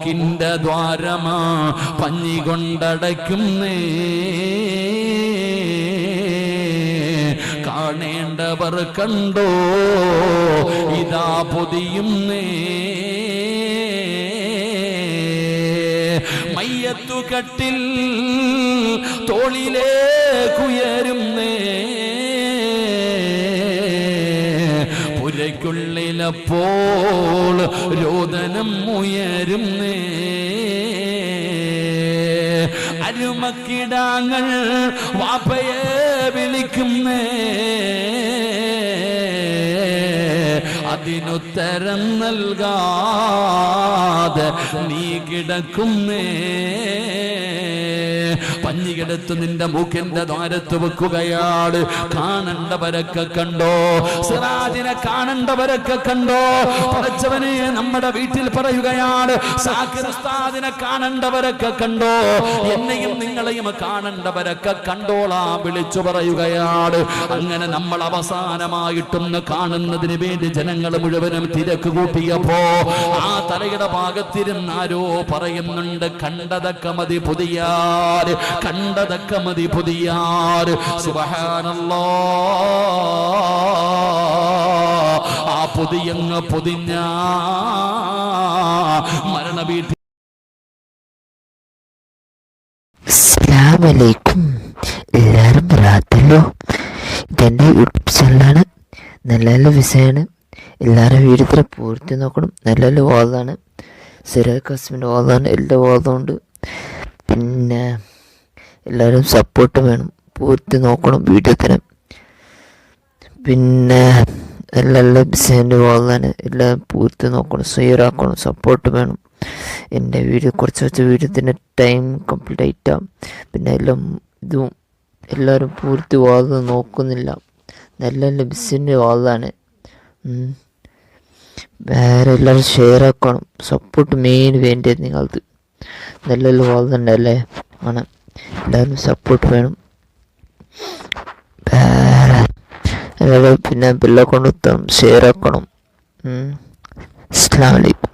കിന്റെ ദ്വാരമാ പഞ്ഞി കൊണ്ടടയ്ക്കുന്നേ കാണേണ്ടവർ കണ്ടോ ഇതാ പൊതിയുന്നേ മയ്യത്തു കട്ടിൽ തോളിലേക്കുയരുന്നേ പുരയ്ക്കുള്ളിലപ്പോൾ രോദനം ഉയരുന്നേ അരുമക്കിടാങ്ങൾ വാപ്പയെ വിളിക്കുന്നേ അതിനുത്തരം നൽകാതെ നീ കിടക്കുന്നേ പഞ്ഞികെടുത്ത് നിന്റെ മൂക്കിന്റെ ദ്വാരത്ത് വെക്കുകയാണ്. കാണണ്ടവരൊക്കെ കണ്ടോ, സിറാജിനെ കാണണ്ടവരൊക്കെ കണ്ടോ. പഠിച്ചവനെ നമ്മുടെ വീട്ടിൽ പറയുകയാണ്, സാക്കിർ ഉസ്താദിനെ കാണണ്ടവരൊക്കെ കണ്ടോ, എന്നെയും നിങ്ങളെയും കാണണ്ടവരൊക്കെ കണ്ടോളാം വിളിച്ചു പറയുകയാണ്. അങ്ങനെ നമ്മൾ അവസാനമായിട്ടൊന്ന് കാണുന്നതിന് വേണ്ടി ജനങ്ങൾ മുഴുവനും തിരക്ക് കൂട്ടിയപ്പോ ആ തലയുടെ ഭാഗത്തിരുന്ന് ആരോ പറയുന്നുണ്ട്, കണ്ടതൊക്കെ മതി പുതിയാർ, കണ്ടതൊക്കെ മതി പുതിയാർ. സുബ്ഹാനല്ലാഹ്, ആ പുതിയങ്ങ് പൊതിഞ്ഞ മരണ വീട്ടിൽ. അസ്സലാമലൈക്കും, എല്ലാവരും റാത്തല്ലോ. ഇതെൻ്റെ യൂട്യൂബ് ചാനലാണ്. നല്ല നല്ല വിഷയമാണ്. എല്ലാവരും വീഡിയോ പൂർത്തി നോക്കണം. നല്ല നല്ല വാദമാണ്. സിറാജ് ഖാസിമിൻ്റെ വാദമാണ്. എല്ലാ വാദമുണ്ട്. പിന്നെ എല്ലാവരും സപ്പോർട്ട് വേണം. പൂർത്തി നോക്കണം വീഡിയോത്തിന്. പിന്നെ നല്ല നല്ല വിഷയൻ്റെ വാദമാണ്. എല്ലാം പൂർത്തി നോക്കണം, ഷെയറാക്കണം, സപ്പോർട്ട് വേണം. എൻ്റെ വീഡിയോ കുറച്ച് വീഡിയോത്തിൻ്റെ ടൈം കംപ്ലീറ്റ് ആയിട്ടാണ്. പിന്നെ എല്ലാം ഇതും എല്ലാവരും പൂർത്തി വാദം നോക്കുന്നില്ല. നല്ല നല്ല ബിസിൻ്റെ വാദമാണ്. വേറെ എല്ലാവരും ഷെയർ ആക്കണം. സപ്പോർട്ട് മെയിൻ വേണ്ടത് നിങ്ങൾക്ക്. നല്ല നല്ല വാദമുണ്ടല്ലേ ആണ്. എല്ലാവരും സപ്പോർട്ട് വേണം. വേറെ എല്ലാവരും പിന്നെ ബെല്ലൈക്കൺ ഷെയർ ആക്കണം. അസ്സലാമു അലൈക്കും.